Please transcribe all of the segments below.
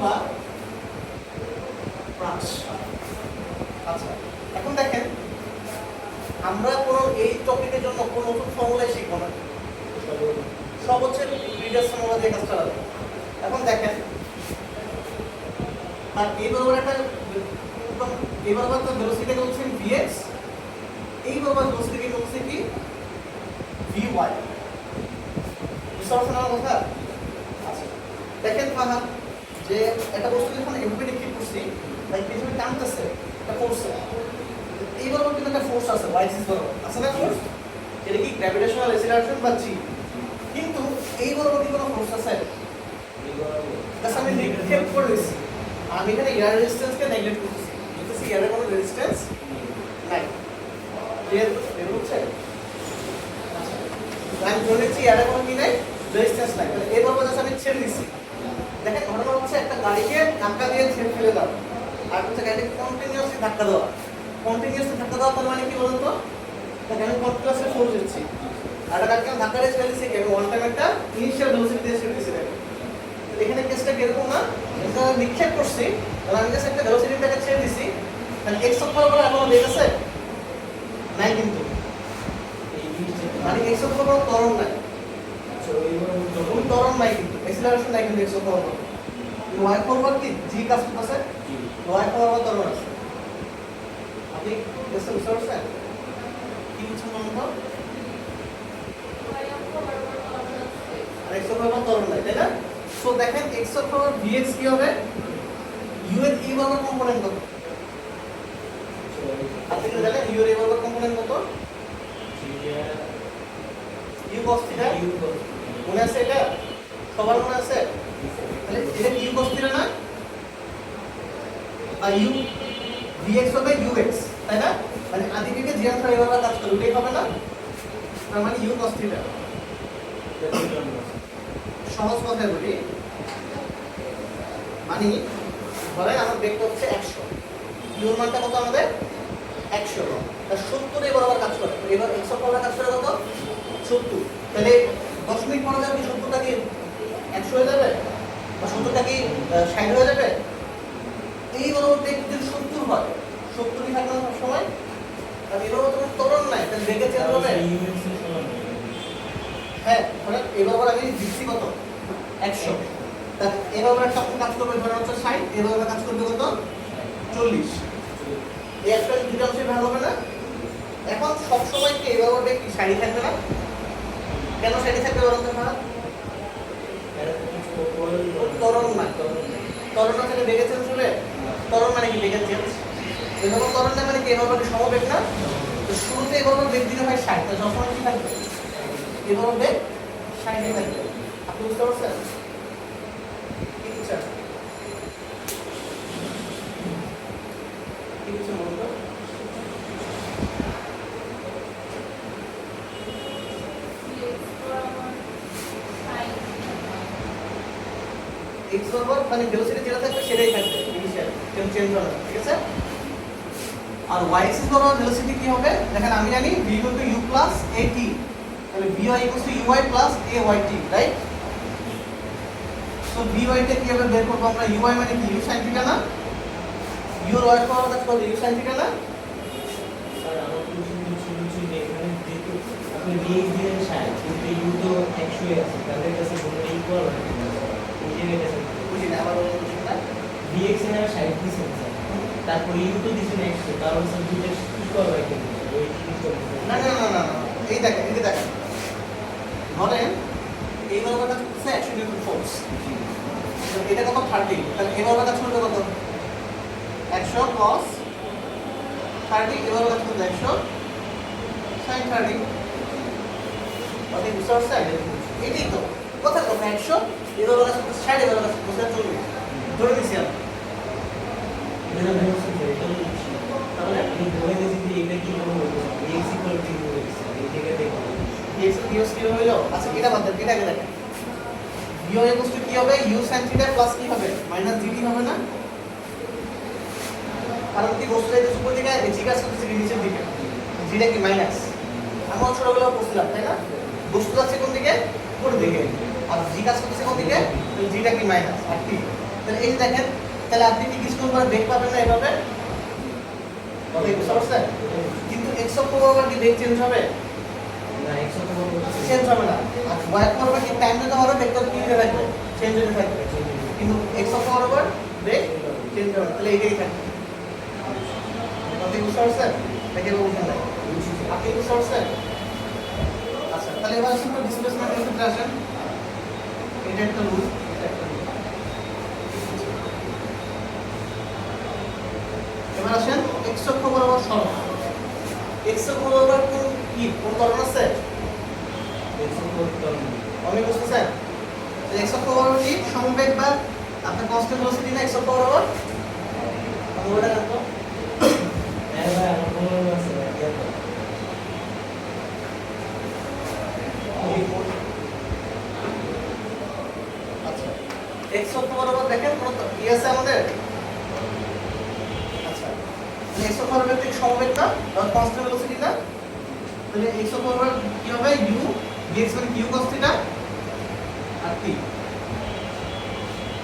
বা ব্রাশ। আচ্ছা, এখন দেখেন আমরা কোনো এই টপিকের জন্য কোনো নতুন ফর্মুলা শিখবো না, সব হচ্ছে প্রিভিয়াস ফর্মুলা দিয়ে কাজ চালাবো। এখন দেখেন আর এই বরাবর একটা এই বরাবর একটা ভেলোসিটিকে বলছেন vx, এই বরাবর ভেলোসিটিকে বলছে কি vy। বুঝতে পারছেন আমার কথা? আচ্ছা দেখেন ফাহাদ যে একটা বস্তু যখন এভাবে নিক্ষেপ করছি তাই পৃথিবী টানতেছে একটা ফোর্স, এই বরাবর কিন্তু একটা ফোর্স আছে y এক্সিস বরাবর আছে না ফোর্স, এটা কি গ্র্যাভিটেশনাল অ্যাক্সিলারেশন বা g। কিন্তু এই বরাবর কি কোনো ফোর্স আছে? জাস্ট আমি নিক্ষেপ করে দিচ্ছি, আমি এখানে এয়ার রেজিস্ট্যান্সকে নেগলেক্ট করতেছি, দেখতেছি এয়ারে কোনো রেজিস্ট্যান্স নাই। ক্লিয়ার হচ্ছে? আচ্ছা আমি ধরে নিচ্ছি এয়ারে কোনো কি নাই, রেজিস্ট্যান্স নাই, তাহলে এই বরাবর জাস্ট আমি ছেড়ে দিচ্ছি। দেখেন ঘটনা হচ্ছে একটা গাড়িকে ধাক্কা দিয়ে ছেড়ে ফেলে দাও, আর হচ্ছে গাড়িকে কন্টিনিউয়াসলি ধাক্কা দেওয়া। কন্টিনিউয়াসলি ধাক্কা দেওয়া তার মানে কি বলুন তো? তাহলে আমি কন্টিনিউয়াসলি ফোর্স দিচ্ছি, আর একটা গাড়িকে ধাক্কা দিয়ে ছেড়ে দিচ্ছি, আমি ওয়ান টাইম একটা ইনিশিয়াল ভেলোসিটি দিয়ে ছেড়ে দিচ্ছি। এখানে কেসটা কিরকম না, এটা নিক্ষেপ করছি, তাহলে আমি জাস্ট একটা ভেলোসিটিটাকে ছেড়ে দিছি, তাহলে x অক্ষর উপর এখনো বেগ আছে নাই, কিন্তু মানে x অক্ষর উপর ত্বরণ নাই, কোনো ত্বরণ নাই, কিন্তু অ্যাক্সিলারেশন নাই, কিন্তু x অক্ষর উপর y অক্ষর উপর কি g কাজ করতেছে, y অক্ষর উপর ত্বরণ আছে। আপনি বুঝতে পারছেন কি বুঝছেন বলুন তো? আর x অক্ষর উপর ত্বরণ নাই, তাই না? সো দেখেন x অক্ষর উপর vx কি হবে, u এর e বরাবর কম্পোনেন্ট কত? আপনি কি জানেন u এর e বরাবর কম্পোনেন্ট কত? u cos theta. মনে আছে এটা? সবার মনে আছে? তাহলে এটা কি u cos থিটা না? আর u vx হবে ux, তাই না? মানে আদিকে যে অংশ এভাবে কাজ করে ওটাই হবে না, তার মানে u cos থিটা। সহজ কথায় বলি, মানে ধরেন আমার বেগটা হচ্ছে 100, ইউর মানটা কত আমাদের 100, তার 70 এর বরাবর কাজ করে, এবার 100 বরাবর কাজ করে কত 70, তাহলে 10 মিনিট পরে যাবে 70টা কি 100 হয়ে যাবে, বা 70টা কি 60 হয়ে যাবে? এই বরাবর বেগ যদি 70 হয়, 70 ই থাকবে সব সময়, আর এর বরাবর তোমার ত্বরণ নাই, তাহলে বেগে চেঞ্জ হবে। হ্যাঁ ধরেন এই বরাবর আমি দিচ্ছি কত 100, তার এভাবে একটা কাজ করবে ধরেন হচ্ছে 60, এভাবে কাজ করবে কত 40, এই একটা দুটো অংশে ভাগ হবে না। এখন সব সময় কি এভাবে কি 60 থাকবে না? কেন 60 থাকবে বলুন তো? না ত্বরণ নাই, ত্বরণ না থাকলে বেগে চেঞ্জ হবে। ত্বরণ মানে কি বেগের চেঞ্জ, এভাবে ত্বরণ না মানে কি এভাবে সমবেগ না। তো শুরুতে এভাবে বেগ দিলে হয় 60, তো সবসময় কি থাকবে এভাবে বেগ 60 থাকবে। আপনি বুঝতে পারছেন? x বরাবর মানে ভেলোসিটি যেটা থাকবে সেটাই থাকবে ইনিশিয়াল, কেন চেঞ্জ হবে না, ঠিক আছে? আর y এক্সিস বরাবর ভেলোসিটি কি হবে? দেখেন আমি জানি v u + at, তাহলে vy = uy + ayt, right? So vy টা কিভাবে বের করব আমরা? uy মানে কি u sin থিটা না? u এর y বরাবর কাজ করবে u sin থিটা না? স্যার আমার কোশ্চেন ছিল যে এখানে যেহেতু আপনি vx দিলেন 60 কিন্তু u তো 100 এ আছে, তাহলে কাছে কোনো ইকুয়াল হয় না, এই যে এটা বুঝি না আবার বলুন কোশ্চেনটা। vx এর 60 দিছেন স্যার, তারপর u তো দিছেন 100, কারণ স্যার দুটো ইকুয়াল হয় কিন্তু ওই জিনিসটা না না না না, এই দেখেন এই দেখেন ধরেন এই বরাবর কাজ করছে 100 নিউটন ফোর্স, এটা কত 30, তাহলে এই বরাবর কাজ করবে কত 100 cos 30, এই বরাবর কাজ করবে 100 sin 30। আপনি বুঝতে পারছেন? এটাই তো কথা, 100 এই বরাবর কাজ করছে 60, এই বরাবর কাজ করছে 40, ধরে নিছি আমি। এটা ভেবেছেন যে এটা তাহলে আপনি ধরে নিয়েছেন যে এটা কি হবে, vx = 0 হয়েছে, এই জায়গায় দেখুন vx কি হলো। আচ্ছা এটা বাদ দেন, এটাকে দেখেন vy = কি হবে, u sin থিটা প্লাস কি হবে মাইনাস gt হবে না? কারণ কি বস্তুটা এই উপর দিকে জি কাজ করতেছে নিচের দিকে, জিটা কি মাইনাস। আমরা ছোটবেলায় পড়ছিলাম তাই না, বস্তু যাচ্ছে কোন দিকে উপর দিকে, আর জি কাজ করতেছে কোন দিকে, জিটা কি মাইনাস, আর কি তাহলে এই যে দেখেন, তাহলে আপনি কি কিছু করে বেগ পাবেন না এভাবে? কথা কি বুঝতে পারছেন? কিন্তু x অক্ষ বরাবর কি বেগ চেঞ্জ হবে? না, 100 তো বড় কথা। চেঞ্জ হবে না। আর y অক্ষ বরাবর কি টাইম দিতে হবে বেগটা কি হতে থাকবে? চেঞ্জ হতে থাকবে। কিন্তু x অক্ষ বরাবর বেগ চেঞ্জ হবে না। তাহলে এইটাই থাকবে। কথা কি বুঝতে পারছেন? দেখে বুঝতে না। আপনি বুঝতে পারছেন? আচ্ছা, তাহলে এবার আসুন তো ডিসপ্লেসমেন্টের ক্ষেত্রে আসেন। এটা একটা রুল, এটা একটা রুল। এবার আসেন x অক্ষ বরাবর সরণ। x অক্ষ বরাবর কোন ত্বরণ আছে? 100 করতে হবে। আমি বুঝতেছেন? যে x অক্ষ বরাবর কি সমবেগ বা আপনার কনস্ট্যান্ট ভেলোসিটি না x অক্ষ বরাবর? আমি ওটা জানতো। হ্যাঁ ভাই, আমার মনে আছে ভাই, দেখো। আচ্ছা, x অক্ষ বরাবর দেখেন কোন কি আছে আমাদের? আচ্ছা, তাহলে x অক্ষ বরাবর ঠিক সমবেগ না বা কনস্ট্যান্ট ভেলোসিটি না? তাহলে x অক্ষ বরাবর কি হবে? u dx মানে q cos θ আর t।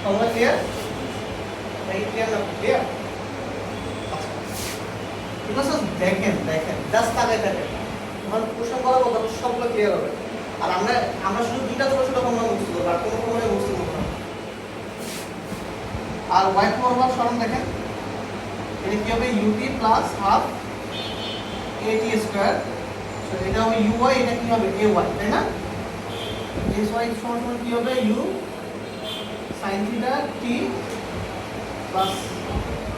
তোমরা ক্লিয়ার? এই ক্লিয়ার না? ক্লিয়ার? আচ্ছা, এবার দেখেন জাস্ট তাকাই দেখেন। আমার কোশ্চেন করার কথা সবগুলো ক্লিয়ার হবে। আর আমরা শুধু দুইটা প্রশ্ন তখন মুখস্থ করব, আর কোনো প্রশ্নে মুখস্থ করব না। আর y বরাবর সরণ দেখেন, এটা কি হবে? ut plus half at square. So এটা হবে uy, এটা কি হবে? ay, তাই না? sy সমান কি হবে? u sin θ t plus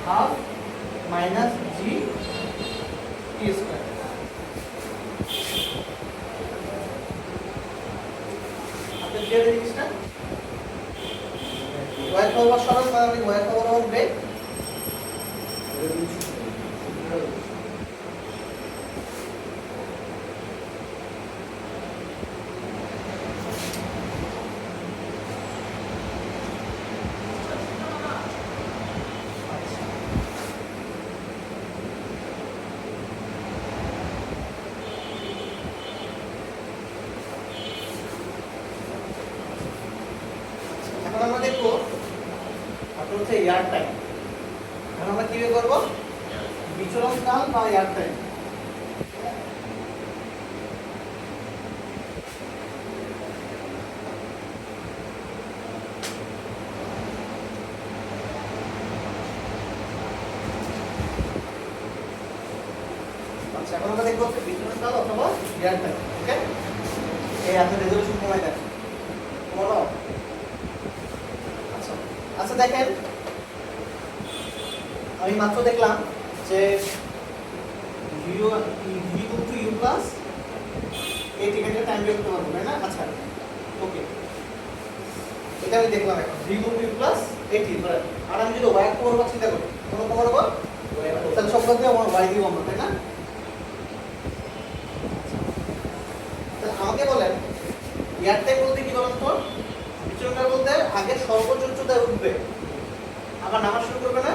half minus g t square. আপনি ক্লিয়ার এই জিনিসটা? y বরাবর সরণ মানে y বরাবর বেগ। এখন আমরা দেখবো আপনার হচ্ছে এয়ার টাইম। এখন আমরা কি বের করবো? বিচরণ কাল বা এয়ার টাইম। আচ্ছা, এখন আমরা দেখবো হচ্ছে বিচরণ কাল অথবা এয়ার টাইম। ওকে, এই আপনার রেজলিউশন কমাই দেন বলো। আচ্ছা আচ্ছা, দেখেন আমি মাত্র দেখলাম যে v u প্লাস এই টিকেটের টাইম বের করতে পারবো, তাই না? আচ্ছা, ওকে, এটা আমি দেখলাম। এখন v u প্লাস এটি ধরেন, আর আমি যদি y অক্ষ বরাবর চিন্তা করি, কোন অক্ষ বরাবর? তাহলে সব ক্ষেত্রে আমার y দিব আমরা, তাই না? তাহলে আমাকে বলেন এয়ার টাইম বলতে কি বলেন তো? বিচরণকাল বলতে আগে সর্বোচ্চ উচ্চতায় উঠবে, আবার নামা শুরু করবে না?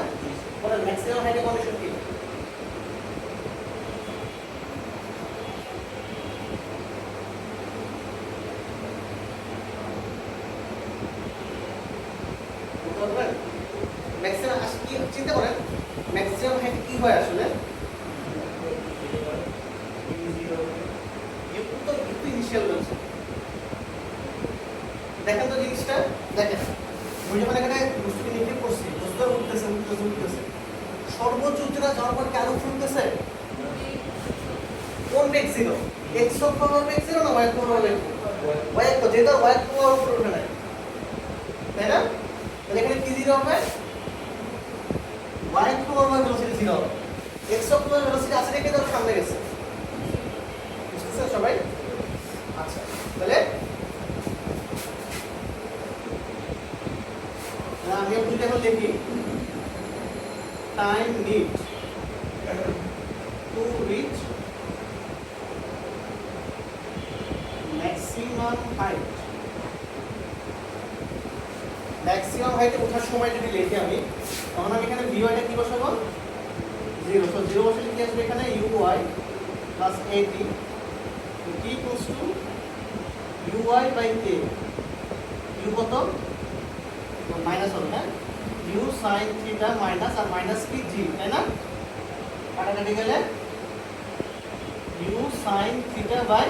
বলেন ম্যাক্সিমাম হাইটে কন্ডিশন কি? ম্যাক্সিমাম কি চিন্তা করেন, ম্যাক্সিমাম হাইট কি হয় আসলে? একটু ইনিশিয়াল বলছে। দেখেন তো জিনিসটা, দেখেন আমি যখন এখানে বস্তুকে নিক্ষেপ করছি, বস্তু উঠতেছে উঠতেছে উঠতেছে, সর্বোচ্চ উচ্চতা যাওয়ার পর কি আরো ফুলতেছে? কোন বেগ ছিল? x অক্ষ বরাবর বেগ ছিল না y অক্ষ বরাবর বেগ? y অক্ষ, যেটা y অক্ষ বরাবর উপরে উঠে নাই, তাই না? তাহলে এখানে কি জিরো হবে? y অক্ষ বরাবর ভেলোসিটি জিরো হবে। x অক্ষ বরাবর ভেলোসিটি আছে রেখে তার সামনে গেছে। বুঝতেছেন সবাই? আচ্ছা, তাহলে আমি আপনাকে এখন দেখি time need to reach maximum height. Maximum হাইটে ওঠার সময় যদি লিখি আমি, তখন আমি এখানে vy টা কি বসাবো? 0। সো 0 বসালে কি আসবে এখানে? uy plus at t equals to uy by a। u কত? মাইনাস হবে, হ্যাঁ? You sine theta minus R minus কি জি, তাই না? কাটাকাটি গেলে ইউ সাইন থিটা বাই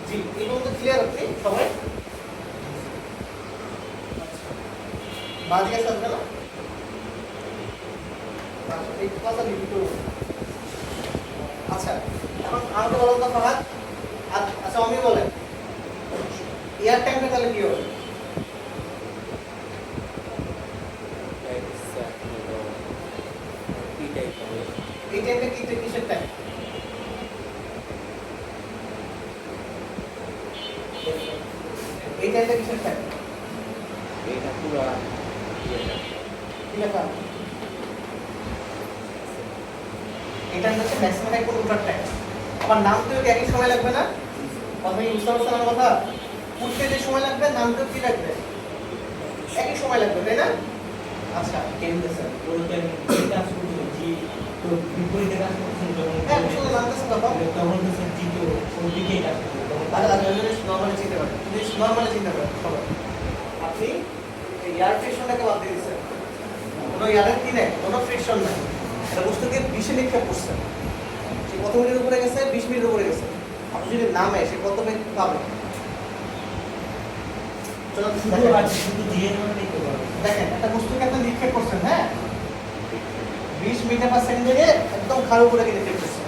জি। এই পর্যন্ত ক্লিয়ার আপনি সবাই? বাদিকে আসবে না? এই ক্লাসটা লিখতে হবে। আচ্ছা, এখন আমাকে বলুন তো ফাহাদ, আচ্ছা আমি বলেন এয়ার টাইমটা তাহলে কি হবে? এই টাইমটা কি কিসের টাইম? এই টাইমটা কিসের টাইম? এটা পুরো কি লেখা? এই টাইমটা হচ্ছে ম্যাক্সিমাম টাইম কোন উঠার টাইম। আমার নামতেও কি একই সময় লাগবে না? কথা কি বুঝতে পারছেন আমার কথা? উঠতে যে সময় লাগবে নামতেও কি লাগবে? একই সময় লাগবে, তাই না? আচ্ছা, কেমনে স্যার পুরো টাইম যে কাজ করছে জি তো বিপরীতে কাজ করছেন যখন হ্যাঁ বুঝতে নামতেছে তখন তখন তো স্যার জি তো ওর দিকেই কাজ করছে তখন আচ্ছা নর্মালি চিনতে পারেন, যদি নর্মালি চিনতে পারেন সবাই। আপনি এই এয়ার ফ্রিকশনটাকে বাদ দিয়ে দিচ্ছেন, কোনো এয়ারের কি নেই, কোনো ফ্রিকশন নেই। এটা বস্তুকে 20 নিক্ষেপ করছেন, সে কত মিনিটের উপরে গেছে? 20 মিনিটের উপরে গেছে। আপনি যদি নামে সে কত মিনিট পাবে? চলো শুধু দেখেন। আছে শুধু জি এর মানে দেখতে পারবেন দেখেন একটা বস্তুকে আপনি নিক্ষেপ করছেন, হ্যাঁ 20 মিটার পার সেকেন্ডে একদম খাড়া উপরে নিক্ষেপ করছেন।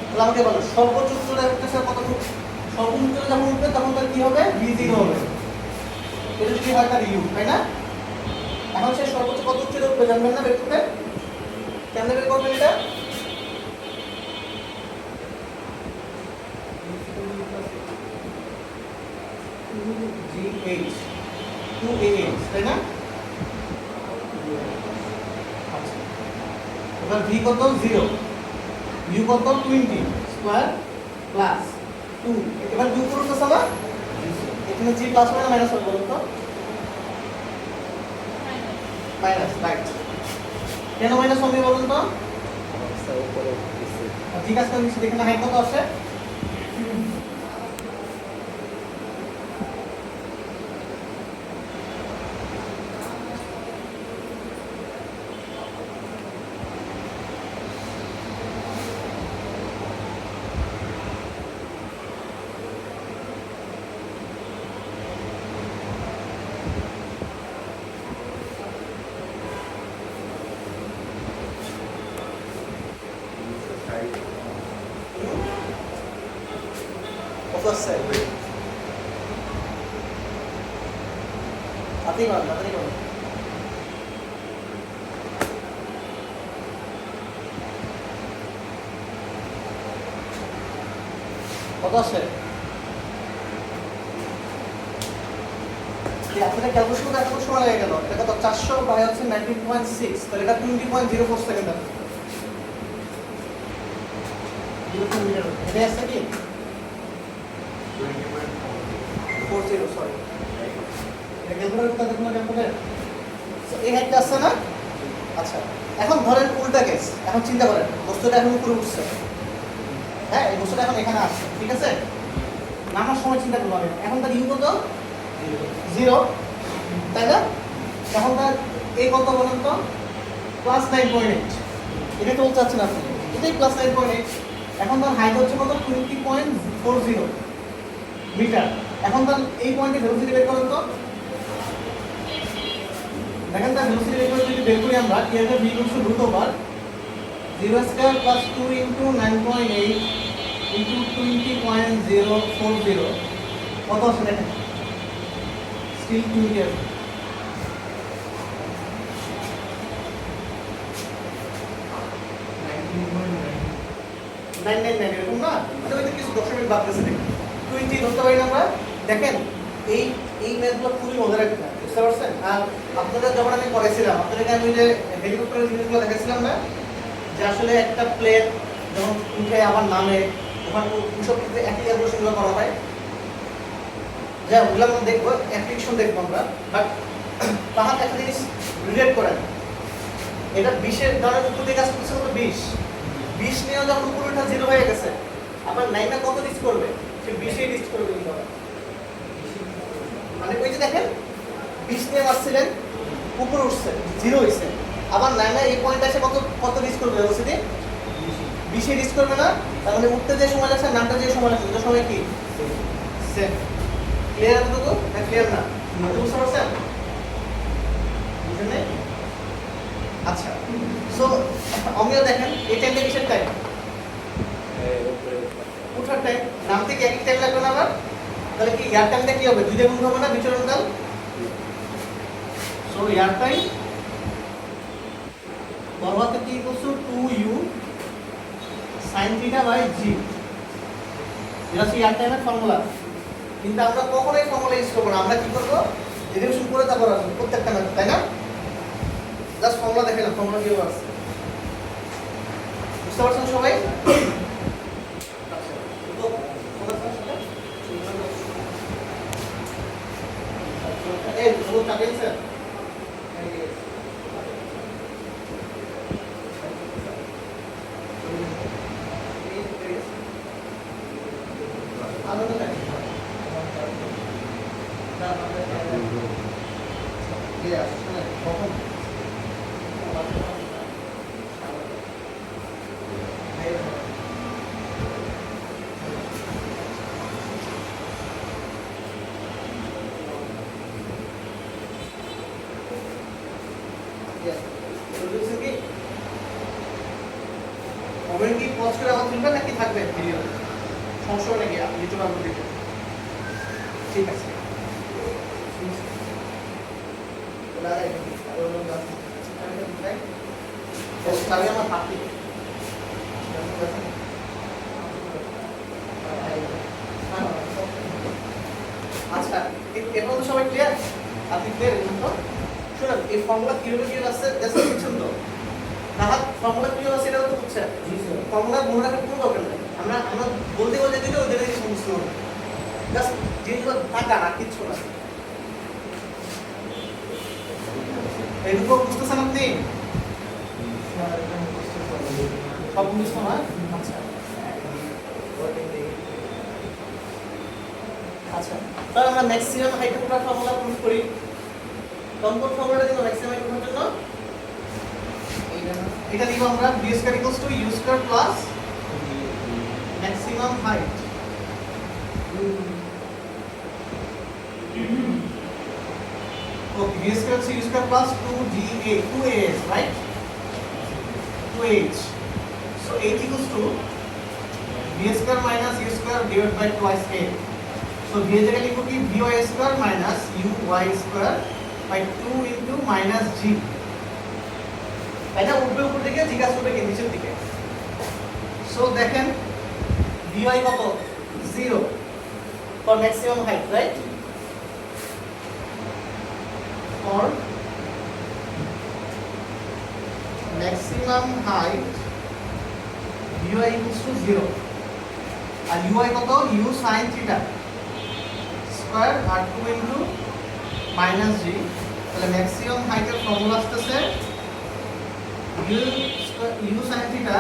তাহলে আমাকে বলো সর্বোচ্চ উচ্চতা উঠতেছে কতটুকু? সর্বোচ্চ উচ্চতা যখন উঠবে তখন তার কি হবে? v0 হবে। এটা যদি হয় তার u, তাই না? এখন সে সর্বোচ্চ কত উচ্চতা উঠবে জানবেন না বের করতে? কেমনে বের করবেন এটা? gh 2ah, তাই না? আচ্ছা, এবার v কত? 0, u কত? 20 স্কয়ার প্লাস 2। এবার যোগ করতে হবে, এখানে g প্লাস হবে না মাইনাস হবে বলুন তো? Minus, right. কেন মাইনাস হবে বলুন তো? অবস্থা উপরে উঠতেছে ঠিক আছে, নিচে দেখেন হাইট কত আছে? কত আছে? আপনি বলেন, আপনি বলেন। কত আছে? আপনাদের ক্যালকুলেশন করতে এত সময় লেগে গেল। এটা কত? 400 বাই হচ্ছে 19.6, তাহলে এটা 20.04 সেকেন্ড আছে। 0 মিটার এটা আছে কি? 40, সরি। এটা ক্যালকুলেটর করতে দেখুন ক্যালকুলেটর। সো এই হাইটটা আছে না? আচ্ছা, এখন ধরেন উল্টা কেস। এখন চিন্তা করেন বস্তুটা এখন উপরে উঠছে, হ্যাঁ এই বস্তুটা এখন এখানে আসছে, ঠিক আছে? নামার সময় চিন্তা করতে হবে। এখন তার ইউ কত? 0, তাই না? এখন তার এই কত বলেন তো? প্লাস 9.8। এটা তো বলতে চাচ্ছেন আপনি, এটাই প্লাস 9.8। এখন তার হাইট হচ্ছে কত? 20.40 মিটার। এখন তার এই পয়েন্টে ভেলোসিটি বের করেন তো। দেখেন তার ভেলোসিটি বের করে যদি বের করি আমরা, কি হবে? v equals to root over 0 square plus 2 into 9.8 into 20.040 কত আছে দেখেন? স্টিল 20 আছে। এরকম না? এটা হয়তো কিছু 10 মিনিট বাদ গেছে দেখুন। 20 ধরতে পারি না আমরা। দেখেন এই এই ম্যাথগুলো খুবই মজার একটা, বুঝতে পারছেন? আর আপনাদের যখন আমি করেছিলাম, আপনাদেরকে আমি যে হেলিকপ্টারের জিনিসগুলো দেখাচ্ছিলাম না, যে আসলে একটা প্লেন যখন উঠে আবার নামে, ওখানে ওইসব ক্ষেত্রে একই ক্যালকুলেশনগুলো করা হয়। যা ওগুলো আমরা দেখবো, অ্যাপ্লিকেশন দেখবো আমরা। বাট তাহার একটা জিনিস রিলেট করেন, এটা 20-এর ধরেন উপর দিয়ে কাজ করছে কত? 20 নিয়েও যখন উপরে ওঠা 0 হয়ে গেছে, আবার 9টা কত রিচ করবে? সে 20-এই রিচ করবে কিন্তু। মানে ওই যে দেখেন 20 নিয়ে আসছিলেন, উপরে উঠছে, 0 হইছে। আবার 9 এই পয়েন্ট এসে কত রিচ করবে ভেলোসিটি? 20 রিচ করবে না? তার মানে উঠতে যে সময় লাগছে, নামটা যে সময় লাগছে, দুটো সময় কি সেম। ক্লিয়ার এতটুকু? না ক্লিয়ার না? বুঝতে পারছেন? বুঝেন নাই? আচ্ছা, সো অমিও দেখেন এই টাইমটা কিসের টাইম? উপরে উঠার টাইম। নামতে কি এক টাইম লাগবে না আবার? তাহলে কি এয়ার টাইমটা কি হবে? 2 গুণ হবে না বিচরণ কাল? সো এয়ার টাইম বর্গতে কি equal to 2u sin theta by g। এটা হচ্ছে এয়ার টাইমের ফর্মুলা। কিন্তু আমরা কখনো এই ফর্মুলা ইউজ করব না। আমরা কি করব? ডেরিভেশন করে তারপর আসবো প্রত্যেকটা ম্যাথ, তাই না? জাস্ট ফর্মুলা দেখে না, ফর্মুলা কি আছে বুঝতে পারছেন সবাই? এই পুরো চাপিয়েছে। আনন্দ থাকে না এই আসলে কখন কমেন্ট কি পজ করে আমার তুলবেন নাকি থাকবে ভিডিও? সমস্যা নাকি আপনি ইউটিউব আপলোড দিবেন? ঠিক আছে। চাবি আমার হাতে। আচ্ছা, এরকম সবাই ক্লিয়ার? আপনি ক্লিয়ার? শুনুন, এই ফর্মুলা কিভাবে আসছে জাস্ট বুঝছেন তো? রাহাত ফর্মুলা কিভাবে আসছে এটা তো বুঝছেন? ফর্মুলা মনে রাখার কোনো দরকার নেই। আমরা বলতে দিলে ওই জায়গায় সমস্ত হবে। জাস্ট জিনিসগুলো থাকা আর কিচ্ছু না। এইটুকু বুঝতেছেন আপনি? সব বুঝতে হয়? আচ্ছা আচ্ছা, তাহলে আমরা ম্যাক্সিমাম হাইট ওঠার ফর্মুলা প্রুফ করি। কোন ফর্মুলাটা দিব ম্যাক্সিমাম হাইট ওঠার জন্য? এটা দিব আমরা b square equals to u square plus maximum height. Okay, b square c square plus 2as, right? 2h. So h equals to b square minus u square divided by twice a. So b জায়গায় লিখব কি by square minus uy square by 2 into minus g. তাই না? উপরে উপর দিকে জিজ্ঞাসা করবে কি নিচের দিকে। সো দেখেন by কত? 0 for maximum height, right? For maximum height ui equals to 0 আর ui কত? u sin theta square আর 2 into minus g। তাহলে ম্যাক্সিমাম হাইটের ফর্মুলা আসতেছে u sin theta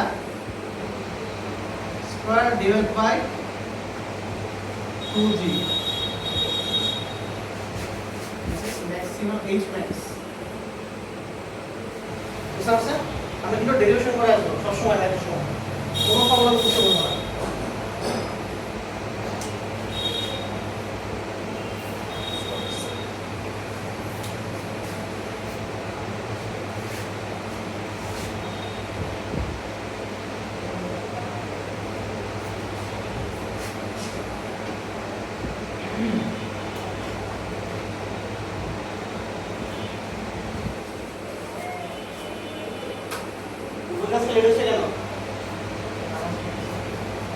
square divided by 2g. maximum h max বুঝতে পারছেন? আমরা কিন্তু ডেরিভেশন করে আসবো সবসময় ম্যাথের সময়, কোনো ফর্মুলা বুঝতে বলবো না।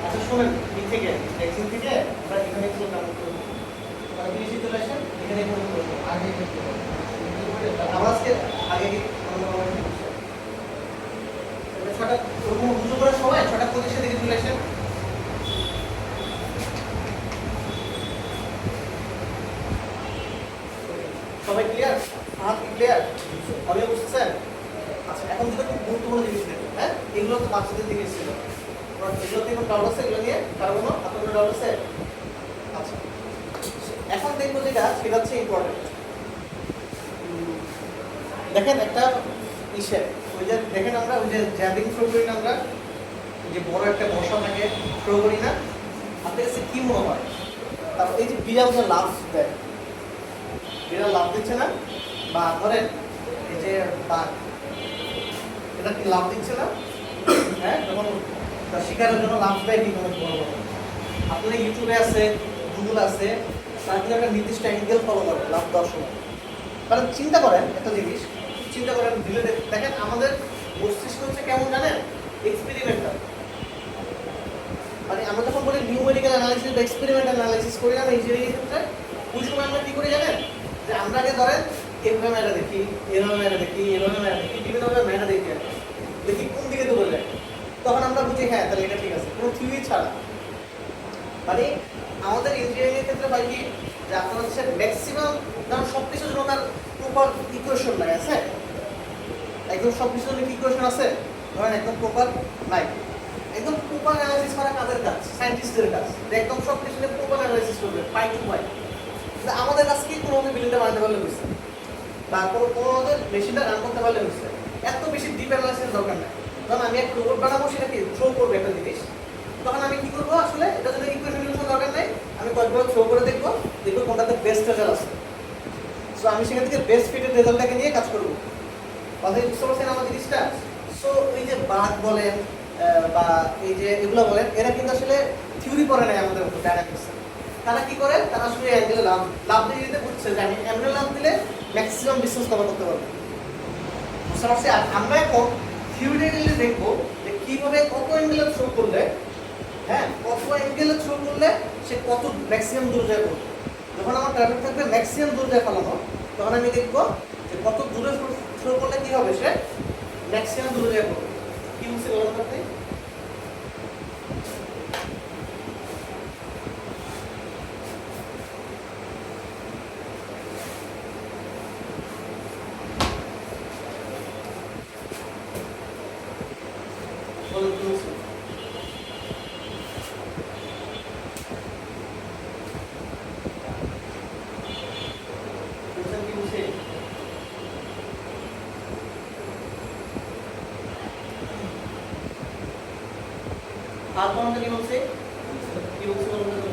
আচ্ছা শুনেন, এই থেকে এক্সিস থেকে আমরা এখানে কিছু কাজ করব। মানে কি চলে আসেন এখানে কোনো করব আগে করতে হবে। আমরা আজকে আগে কি ছটা ওরকম বুঝো করার সময় ছটা পজিশন দিকে চলে আসেন। সবাই ক্লিয়ার? হাত কি ক্লিয়ার? আমি বুঝছেন? আচ্ছা এখন যেটা খুব গুরুত্বপূর্ণ জিনিস দেখুন, হ্যাঁ এগুলো তো বাচ্চাদের দিকে ছিল, এগুলোতে কোনো ডাউট আছে? এগুলো নিয়ে কারো কোনো আপনার ডাউট আছে? আচ্ছা এখন দেখবো যেটা সেটা হচ্ছে ইম্পর্টেন্ট। দেখেন একটা ইসে ওই যে দেখেন আমরা ওই যে জ্যাবিং থ্রো করি না আমরা যে বড় একটা বসা থাকে থ্রো করি না আপনার কাছে কি মনে হয় তারপর এই যে বিড়াল যে লাভ দেয় বিড়াল লাভ দিচ্ছে না বা ধরেন এই যে বাঘ এটা কি লাভ দিচ্ছে না হ্যাঁ যখন তার শিকারের জন্য লাভ দেয় কি কোনো বড় বড় আপনার ইউটিউবে আছে গুগল আছে তারা কিন্তু একটা নির্দিষ্ট অ্যাঙ্গেল ফলো করে লাভ দেওয়ার সময় কারণ চিন্তা করেন একটা জিনিস চিন্তা করেন দিলে দেখেন আমাদের মস্তিষ্ক হচ্ছে কেমন জানেন এক্সপেরিমেন্টাল মানে আমরা যখন বলি নিউমেরিক্যাল অ্যানালাইসিস বা এক্সপেরিমেন্টাল অ্যানালাইসিস করি না ইঞ্জিনিয়ারিং ক্ষেত্রে ওই সময় আমরা কি করি জানেন যে আমরা আগে ধরেন এভাবে ম্যাটা দেখি এভাবে ম্যাটা দেখি এভাবে ম্যাটা দেখি বিভিন্নভাবে ম্যাটা দেখি দেখি কোন দিকে দৌড়ে যায় তখন আমরা বুঝি হ্যাঁ তাহলে এটা ঠিক আছে কোনো থিওরি ছাড়া মানে আমাদের ইঞ্জিনিয়ারিং ক্ষেত্রে হয় কি যে আপনার হচ্ছে ম্যাক্সিমাম ধরুন সব কিছুর জন্য তার প্রপার ইকুয়েশন লাগে আছে একদম সব কিছুর জন্য কি ইকুয়েশন আছে ধরেন একদম প্রপার নাই একদম প্রপার অ্যানালাইসিস করা কাদের কাজ সায়েন্টিস্টদের কাজ একদম সব কিছু নিয়ে প্রপার অ্যানালাইসিস করবে পাই টু পাই কিন্তু আমাদের কাছে কি কোনো মতে বিল্ডিংটা বানাতে পারলে হয়েছে বা কোনো মতে মেশিনটা রান করতে পারলে হয়েছে এত বেশি ডিপ অ্যানালাইসিস দরকার নেই ধরুন আমি একটা রোবট বানাবো সেটা কি থ্রো করবে একটা জিনিস তখন আমি কি করবো আসলে এটা যদি ইকুয়েশন দরকার নেই আমি কয়েকবার থ্রো করে দেখবো কোনটাতে বেস্ট রেজাল্ট আছে সো আমি সেখান থেকে বেস্ট ফিটেড রেজাল্টটাকে নিয়ে কাজ করবো কথা বুঝতে পারছেন আমার জিনিসটা সো এই যে বাঘ বলেন বা এই যে এগুলো বলেন এরা কিন্তু আসলে থিওরি পড়ে নাই আমাদের মতো ডায়নামিক্স তারা কি করে তারা আসলে অ্যাঙ্গেলে লাভ দিয়ে দিতে বুঝছে যে আমি অ্যাঙ্গেলে লাভ দিলে ম্যাক্সিমাম ডিসটেন্স কভার করতে পারবো বুঝতে পারছি আর আমরা এখন থিওরিটিক্যালি দেখবো যে কিভাবে কত অ্যাঙ্গেলে থ্রো করলে হ্যাঁ কত অ্যাঙ্গেলে থ্রো করলে সে কত ম্যাক্সিমাম দূর যায় করবে যখন আমার টার্গেট থাকবে ম্যাক্সিমাম দূর যায় ফেলানো তখন আমি দেখবো যে কত দূরে থ্রো করলে কি হবে সে ম্যাক্সিমাম দূরে যায় করবে কি বুঝতে পারবেন আপনি বলুন কি বুঝছেন বুঝছেন কি বুঝছেন আর কোনটা কি বলছে কি বলছে বলুন তো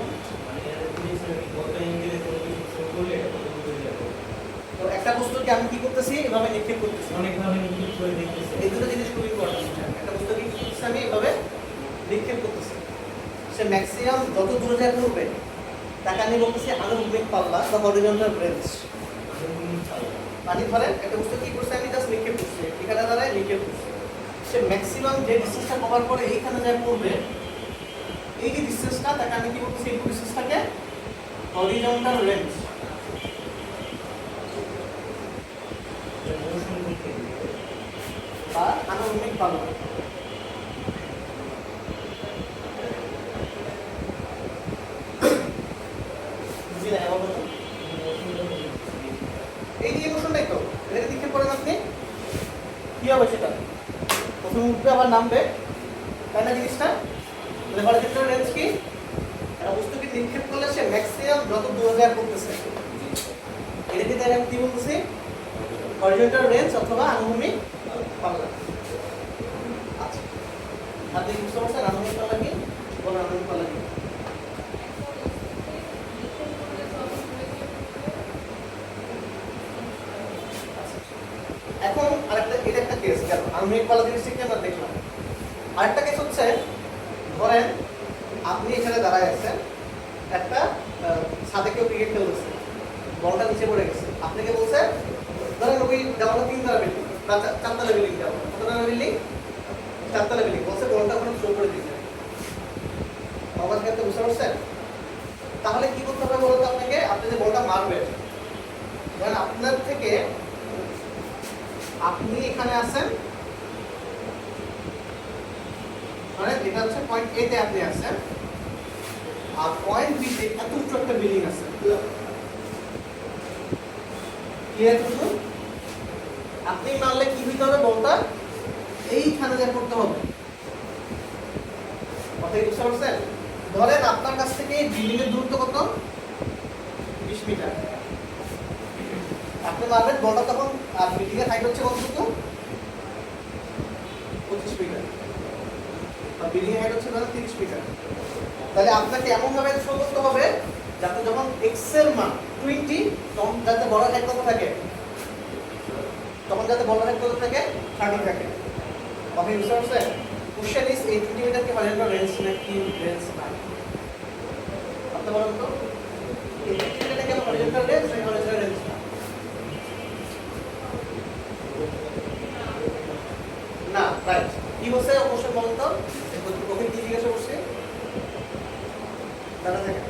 মানে এর জিনিস কত অ্যাঙ্গেলে কত কিছু থ্রো করলে এটা কত দূরে যাবে তো একটা বস্তুকে আমি কি করতেছি এভাবে নিক্ষেপ করতেছি অনেকভাবে নিক্ষেপ করে দেখতেছে এই দুটো জিনিস খুবই ইম্পর্টেন্ট একটা বস্তুকে কি করতেছি আমি এভাবে নিক্ষেপ করতেছি সে ম্যাক্সিমাম যত দূরে যায় করবে তাকে আমি বলতেছি আনুভূমিক পাল্লা বা হরিজন্টাল রেঞ্জ মানে ধরেন একটা বস্তু কি করছে আমি জাস্ট নিক্ষেপ করছি এখানে দাঁড়ায় নিক্ষেপ করছি সে ম্যাক্সিমাম যে ডিস্টেন্সটা কভার করে এইখানে যায় পড়বে এই যে ডিস্টেন্সটা তাকে আমি কি বলতেছি এই ডিস্টেন্সটাকে হরিজন্টাল রেঞ্জ মোশন নিক্ষেপ বা আনুভূমিক পাল্লা বুঝি না এবার বলুন এই যে ইমোশনটাই তো এটাকে নিক্ষেপ করেন আপনি কি হবে সেটা প্রথমে উঠবে আবার নামবে তাই না জিনিসটা তাহলে হরিজন্টাল রেঞ্জ কি একটা বস্তুকে নিক্ষেপ করলে সে ম্যাক্সিমাম যত দূরে যায় করতেছে এটাকে তাই আমি কি বলতেছি হরিজন্টাল রেঞ্জ অথবা আনুভূমিক পাল্লা আচ্ছা আপনি বুঝতে পারছেন আনুভূমিক পাল্লা কি বলেন আনুভূমিক পাল্লা কি এখন আরেকটা এটা একটা কেস গেল আনুভূমিক পাল্লা জিনিসটা কি আমরা দেখলাম আরেকটা কেস হচ্ছে ধরেন আপনি এখানে দাঁড়ায় আছেন একটা ছাদে কেউ ক্রিকেট খেলতেছে বলটা নিচে পড়ে গেছে আপনাকে বলছে ধরেন ওই দেওয়াটা 3 তলা বিল্ডিং বা 4 তলা বিল্ডিং দেওয়া কত তলা বিল্ডিং 4 তলা বিল্ডিং বলছে বলটা ওখানে থ্রো করে দিতে আবার ক্ষেত্রে বুঝতে পারছেন তাহলে কি করতে হবে বলতো আপনাকে আপনি যে বলটা মারবেন ধরেন আপনার থেকে আপনি এখানে আছেন মানে এটা হচ্ছে পয়েন্ট এ তে আপনি আছেন আর পয়েন্ট বি তে এত উঁচু একটা বিল্ডিং আছে ক্লিয়ার বুঝুন আপনি মারলে কি হইতে হবে বলটা এইখানে যা করতে হবে কথাই বুঝতে পারছেন ধরেন আপনার কাছ থেকে বিল্ডিং এর দূরত্ব কত 20 মিটার আপনি আপনি মারবেন বলটা তখন আর বিল্ডিং এর হাইট হচ্ছে কতটুকু 25 মিটার আর বিল্ডিং এর হাইট হচ্ছে ধরেন 30 মিটার। তাহলে আপনাকে এমন ভাবে শো করতে হবে যাতে যখন x এর মান 20 তখন যাতে বড় হাইট কত থাকে, তখন যাতে বড় হাইট কত থাকে 30 থাকে। আপনি বুঝতে পারছেন? কোশ্চেন ইজ এই 20 মিটার কি হরিজন্টাল রেঞ্জ নাকি রেঞ্জ না? আপনি বলেন তো এই 20 মিটার কি হরিজন্টাল রেঞ্জ নাকি হরিজন্টাল রেঞ্জ না? না, রাইট। কি বলছে কোশ্চেন বলেন তো? ওকে কি জিজ্ঞাসা করছে? দাঁড়া দেখেন,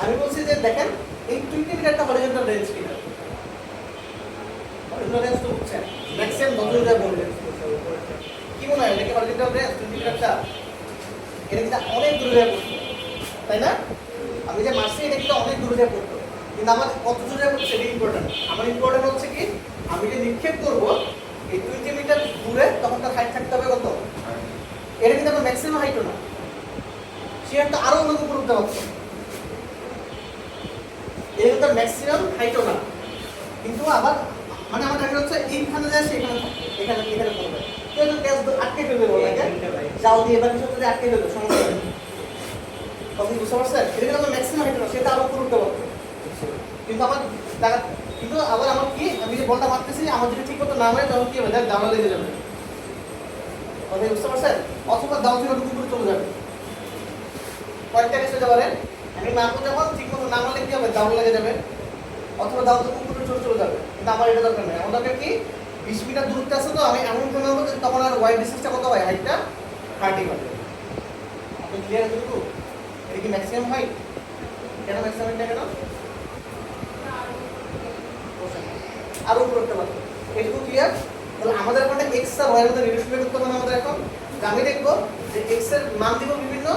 আমি বলছি যে দেখেন এই 20 মিটারটা হরিজন্টাল রেঞ্জ কিনা? হরিজন্টাল রেঞ্জ তো বুঝছেন ম্যাক্সিমাম যতটা বলবেন কি মনে হয় এটা কি হরিজন্টাল রেঞ্জ 20 মিটারটা? এটা কিন্তু অনেক দূরে যায় পড়তো, তাই না? আমি যে মাসে এটা কিন্তু অনেক দূরে যায় পড়তো, কিন্তু আমার কত দূরে যায় পড়তো সেটা ইম্পর্টেন্ট। আমার ইম্পর্টেন্ট হচ্ছে কি আমি যে নিক্ষেপ করব এই 20 মিটার দূরে তখন তার হাইট থাকতে হবে কত? এটা কিন্তু আমার ম্যাক্সিমাম হাইটও না, সে একটা আরো অনেক উপর উঠতে পারতো। এটা কিন্তু ম্যাক্সিমাম হাইটও না, কিন্তু আবার মানে আমার টার্গেট হচ্ছে এইখানে যায় সেখানে এখানে এখানে পড়বে। তো এটা গ্যাস আটকে ফেলবে বলাকে যাও দিয়ে এবার কিছু যদি আটকে ফেলবে সমস্যা নেই। আপনি বুঝতে পারছেন? এটা কিন্তু আমার ম্যাক্সিমাম হাইট না, সেটা আরো উপর উঠতে পারতো। কিন্তু আমার টাকা কিন্তু আবার আমার কি আমি যে বলটা মারতেছি আমার যদি ঠিক মতো না হয় তখন কি হবে দেখ দাওয়া লেগে যাবে। আপনি বুঝতে পারছেন? অথবা দাও থেকে ডুবু করে চলে যাবে। কয়েকটা কেস হতে পারে আমি মারবো যখন ঠিক মতো না মারলে কি হবে দাও লেগে যাবে, অথবা দাও থেকে উপরে চলে যাবে। কিন্তু আমার এটা দরকার নেই, আমার দরকার কি 20 মিটার দূরত্বে আছে তো আমি এমন করে নেবো যে তখন আর ওয়াইড ডিসটেন্সটা কত হয় হাইটটা 30 হবে। আপনি ক্লিয়ার আছে তো? এটা কি ম্যাক্সিমাম হাইট? কেন ম্যাক্সিমাম হাইটটা কেন? আরো উপরে উঠতে পারতো। এটুকু ক্লিয়ার? তাহলে আমাদের এখন x আর y এর মধ্যে রিলেশন বের করতে হবে না আমাদের এখন। যে আমি দেখবো যে x এর মান দিব বিভিন্ন,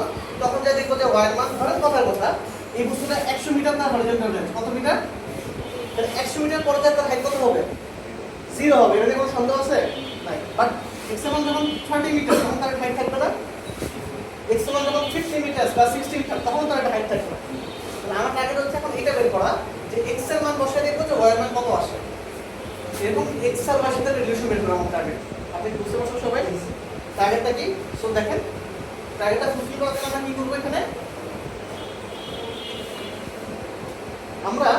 তখন যা দেখবো যে y এর মান ধরেন কথার কথা এই বস্তুটা 100 মিটার না হরিজন্টাল রেঞ্জ কত মিটার? তাহলে 100 মিটার পরে তার হাইট কত হবে? 0 হবে। এর কোনো সন্দেহ আছে? নাই। বাট x এর মান যখন 30 মিটার তখন তার হাইট থাকবে না। x এর মান যখন 50 মিটার বা 60 মিটার তখন তার হাইট থাকবে না। তাহলে আমার টার্গেট হচ্ছে এখন এটা বের করা যে x এর মান বসিয়ে দেখবো যে y এর মান কত আসে। এরকম x আর y এর সাথে রিলেশন বের করা আমার টার্গেট। আপনি বুঝতে পারছেন সবাই? টার্গেটটা কি? সো দেখেন টার্গেটটা ফুলফিল করার জন্য আমরা কি করব এখানে? আমরা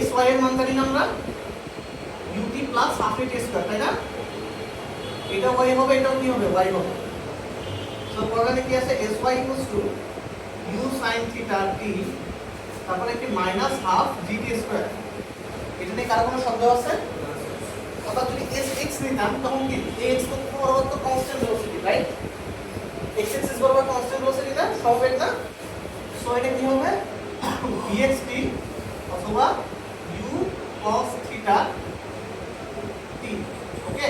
sy এর মান জানি না আমরা ut plus half a t square, তাই না? এটা y হবে, এটাও কি হবে? y হবে। সো প্রবলেমে কি আছে? sy u sin theta t তারপরে একটি মাইনাস হাফ gt স্কয়ার। এটা নিয়ে কারো কোনো সন্দেহ আছে? অর্থাৎ যদি x নিতাম তখন কি x বরাবর তো constant velocity, right? x axis বরাবর কনস্ট্যান্ট ভেলোসিটি না, সমবেগ না। সো এটা কি হবে? vxt অথবা u cos theta t। ওকে,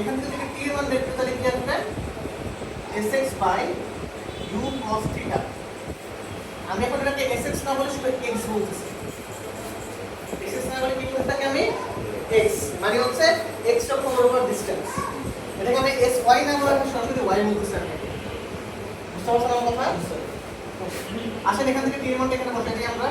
এখান থেকে যদি t এর মান দেখতে তাহলে কি আসবে? sx by u cos theta। আমি এখন এটাকে sx না বলে শুধু x বলতেছি। x না বলে কি করতে আমি x মানে হচ্ছে x যখন বরাবর ডিসটেন্স, এটাকে আমি sy না বলে আমি সরাসরি y বলতেছি। আমি বুঝতে পারছেন আমার কথা? আসেন এখান থেকে t এর মানটা এখানে বসাই দিই আমরা।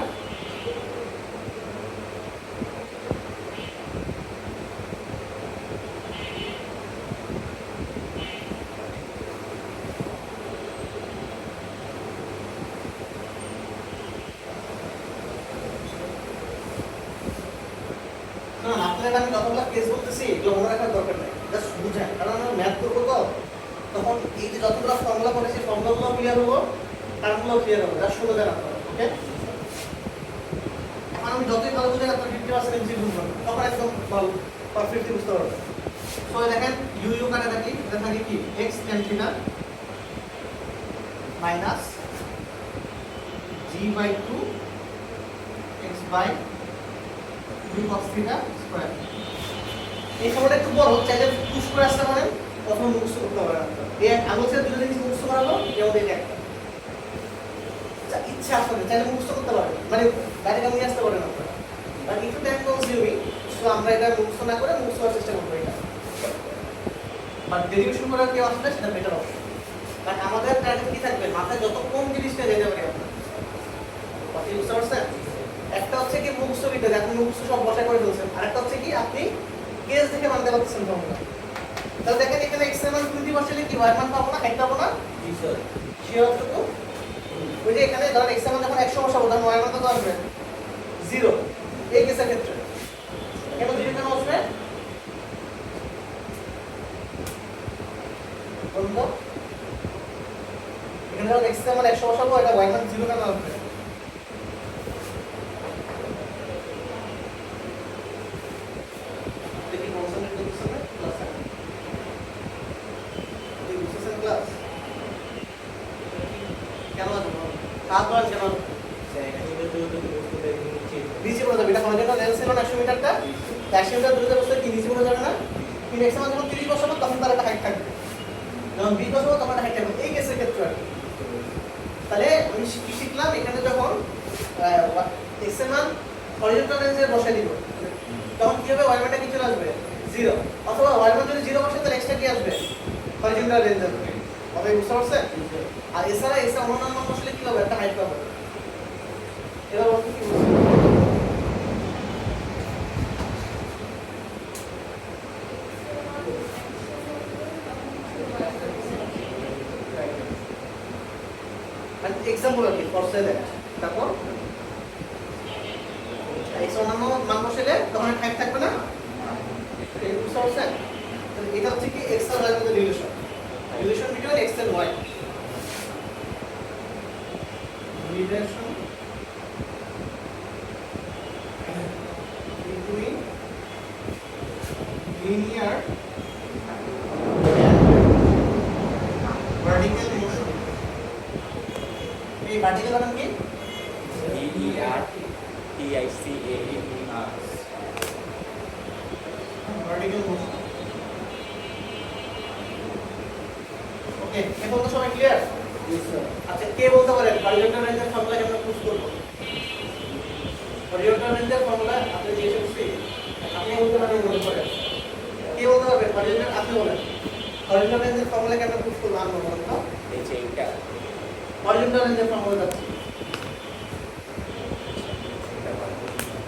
আপনাদের আমি যতগুলো কেস বলতেছি এগুলো মনে রাখার দরকার নেই, জাস্ট বুঝেন। কারণ আমরা ম্যাথ করবো তো তখন এই যে যতগুলো ফর্মুলা করেছি ফর্মুলাগুলো ক্লিয়ার হবো, টার্মগুলো ক্লিয়ার হবে, জাস্ট শুনে দেন আপনারা। ওকে, এখন আমি যতই ভালো বুঝেন আপনার 50% ইজি বুঝবেন, তখন একদম পারফেক্টলি বুঝতে পারবেন। তো দেখেন ইউ ইউ কাটা থাকি, এটা থাকে কি x tan theta minus g by 2 x by u cos theta square. এই সময়টা একটু বড়, চাইলে পুশ করে আসতে পারেন অথবা মুখস্থ করতে পারেন। এই আলোচনা দুটো জিনিস মুখস্থ করাবো, যেমন এই একটা ইচ্ছা আসলে চাইলে মুখস্থ করতে পারেন, মানে ডাইরেক্ট নিয়ে আসতে পারেন আপনারা। আর একটু টাইম কনজিউমিং, সো আমরা এটা মুখস্থ না করে মুখস্থ করার চেষ্টা করবো এটা। বাট ডেরিভেশন করার কেউ আসলে সেটা বেটার অপশন। বাট আমাদের টার্গেট কি থাকবে? মাথায় যত কম জিনিসটা যেতে পারে আপনার আপনি বুঝতে পারছেন? একটা হচ্ছে কি মুখস্থ বিদ্যা, আপনি মুখস্থ সব বসায় করে ফেলছেন, আর একটা হচ্ছে কি আপনি কেস দেখে মানতে পারতেছেন ফর্মুলা। তাহলে দেখেন এখানে x এর মান 20 বসালে কি y এর মান পাবো না, হাইট পাবো না? জি স্যার। শিওর তো? ওই যে এখানে ধরেন x এর মান যখন 100 বসাবো তখন y এর মান কত আসবে? 0। এই কেসের ক্ষেত্রে কেন 0 কেন আসবে? বলুন তো। এখানে যখন x এর মান 100 বসাবো, এটা y এর মান 0 কেন আসবে? দেখি কনসেন্ট্রেট করতেছেন না ক্লাসে? এই বুঝতেছেন ক্লাস? কেন আসবে? কাজ হয় কেন? নিচে পড়ে যাবে, এটা হরিজন্টাল রেঞ্জ ছিল না 100 মিটারটা, 100 মিটার দূরত্বে বসে কি নিচে পড়ে যাবে না? কিন্তু x এর মান যখন 30 বসাবো তখন তার একটা হাইট থাকবে, যখন b বসাবো তখন একটা হাইট থাকবে, এই কেসের ক্ষেত্রে আর কি। তাহলে আমি কি শিখলাম, এখানে যখন x এর মান হরিজন্টাল রেঞ্জে বসাই দিব তখন কি হবে, y মানটা কি চলে আসবে 0, অথবা y মান যদি 0 বসে তাহলে x টা কি আসবে হরিজন্টাল রেঞ্জ আসবে। হবে বুঝতে পারছেন? আর এছাড়া এর অন্যান্য মান বসলে কি হবে, একটা হাইট পাবে। এবার বলতে কি বলছি, এক্সাম্পল আর কি ফরসে দেয়। তারপর x অন্যান্য মান বসালে তখন হাইট থাকবে না, এই বুঝতে পারছেন? তাহলে এটা হচ্ছে কি x আর y এর মধ্যে relation between x and y, relation between linear and vertical motion. এই ভার্টিক্যাল মানে কি? VERTICALER vertical motion. ওকে, এখন তো সবাই ক্লিয়ার? আচ্ছা, কে বলতে পারেন হরিজন্টাল রেঞ্জের ফর্মুলা কেমন ইউজ করব? হরিজন্টাল রেঞ্জের ফর্মুলা আপনি জিজ্ঞেস করছি, আপনি বলতে পারেন, মনে করেন কে বলতে পারবেন হরিজন্টাল? আপনি বলেন হরিজন্টাল রেঞ্জের ফর্মুলা কেমন ইউজ করব? আমি বলুন তো। হরিজন্টাল রেঞ্জের ফর্মুলা যাচ্ছে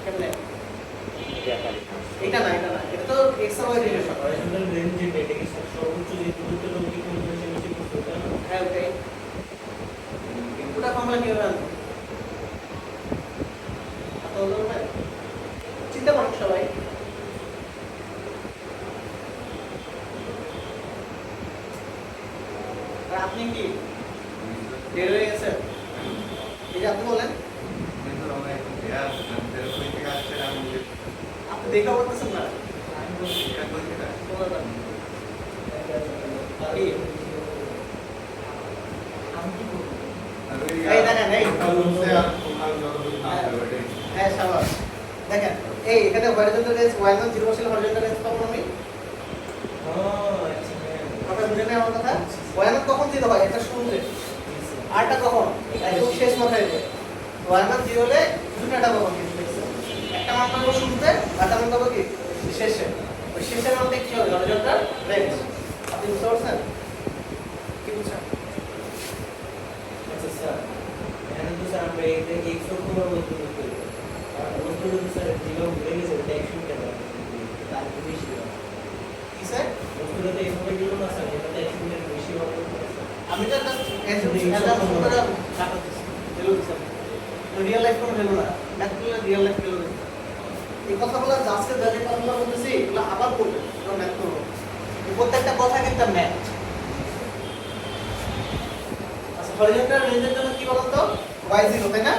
কেমনে? এটা না, এটা তো x আর y রিলেশন। হরিজন্টাল রেঞ্জ যেটা, এটা কি সর্বোচ্চ যে দূরত্বটা অতিক্রম করে সে নিচে পড়ছে, তাই না? হ্যাঁ, ওকে। পুরো ফর্মুলা কিভাবে আনবো? আপনারা বলবেন? চিন্তা করেন সবাই। আর আপনি কি বের হয়ে গেছেন? এই যে আপনি বলেন, আপনি দেখা করতেছেন না। কি? এই দেখেন, এই হ্যাঁ শাবাশ, দেখেন এই এখানে হরিজন্টাল রেঞ্জ y মান 0 বসলে হরিজন্টাল রেঞ্জ পাবো আমি। কথা বুঝে নেই আমার কথা? y মান কখন 0 হয়? এটা শুরুতে, আরটা কখন? একদম শেষ মাথায় যায়। y মান 0 হলে দুটোটা পাবো, একটা মান পাবো শুরুতে, আরটা মান পাবো কি শেষে। ওই শেষের মানটা কি হবে? Horizontal range. আপনি বুঝতে পারছেন? কি বুঝছেন? আচ্ছা স্যার, এখানে তো স্যার আমরা এই x অক্ষ বরাবর দূরত্ব করি, আর দূরত্ব যদি স্যার যেভাবে ভুলে গেছে ওটা 100 মিটার হয়, তার একটু বেশি হয়। কি স্যার? বস্তুটা তো এইভাবে গেল না স্যার, এটা তো 100 মিটার বেশি হবে স্যার। আমি তো একটা রিয়েল লাইফ কোনো ভ্যালু না, ম্যাথ করলে রিয়েল লাইফ ভ্যালু নেই। এই কথাগুলো আজকে যে কথাগুলো বলতেছি এগুলো আবার করবেন যখন ম্যাথ করবো। প্রত্যেকটা কথা কিন্তু ম্যাথ। আচ্ছা, হরিজন্টাল রেঞ্জের জন্য কি বলুন তো? y0, তাই না?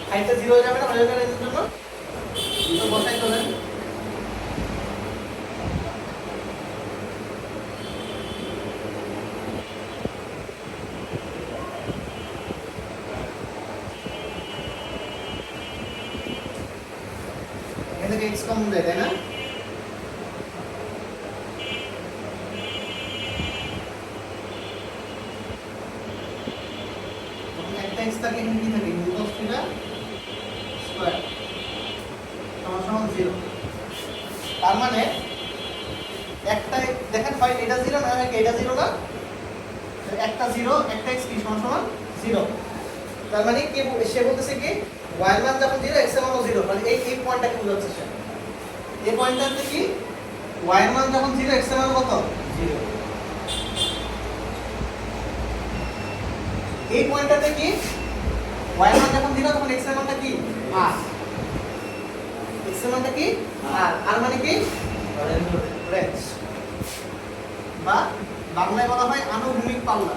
হাইটটা 0 হয়ে যাবে না হরিজন্টাল রেঞ্জের জন্য? তো বসাই তোলেন। এখান থেকে x কমন দেয়, তাই না? একটা x থাকে, এখানে কি থাকে? cos থিটা স্কয়ার সমান 0। তার মানে একটা দেখেন হয় এটা 0 না, হয় এটা 0 না, একটা 0, একটা x কি সমান 0। তার মানে কি সে বলতেছে কি y এর মান যখন 0 x এর মানও 0 মানে এই পয়েন্টটাকে বোঝাচ্ছে সে এই পয়েন্টটাতে কি y এর মান যখন 0 x এর মান কত 0 এই পয়েন্টটাতে কি y এর মান যখন 0 তখন x এর মানটা কি r x এর মানটা কি r মানে কি রেঞ্জ বা বাংলায় বলা হয় আনুভূমিক পাল্লা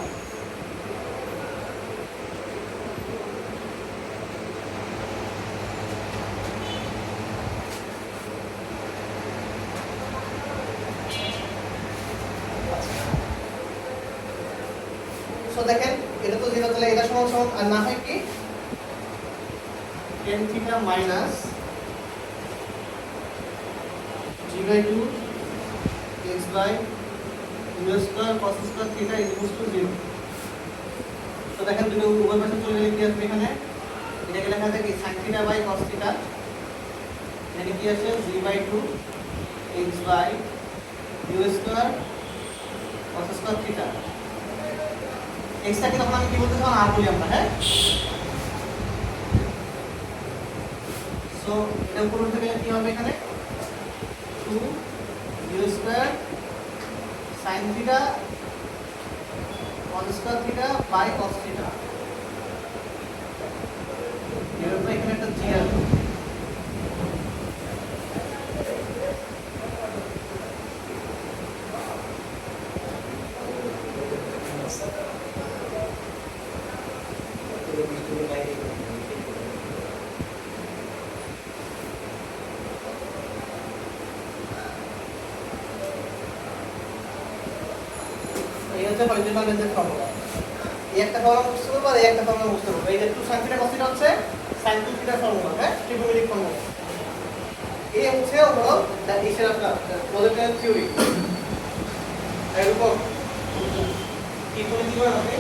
সো দেখেন এটা তো 0 তাহলে এটা সমান সমান আর না হয় কি tan theta minus g/2 x by u square cos square theta equals to 0 তো দেখেন দুটো উভয় পাশে চলে গেলে কি আসবে এখানে এটাকে লেখা যায় কি sin theta by cos theta এখানে কি আসে g/2 x by u square cos square theta x টাকে তখন আমি কি বলতে চাই r বলি আমরা হ্যাঁ সো এটা উপর উঠে গেলে কি হবে এখানে 2 u square sin theta cos square theta by cos theta এর উপরে এখানে একটা g আছে এই হচ্ছে পলিনোমিয়াল রেঞ্জের ফর্মুলা এই একটা ফর্মুলা বুঝতে পারবো আর এই একটা ফর্মুলা বুঝতে পারবো এই যে 2 sin থিটা cos থিটা হচ্ছে sin 2 থিটা ফর্মুলা হ্যাঁ ট্রিগোনোমেট্রিক ফর্মুলা এই হচ্ছে হলো দ্যাট ইজ আপনার পলিনোমিয়াল থিওরি এরকম কি করে আপনি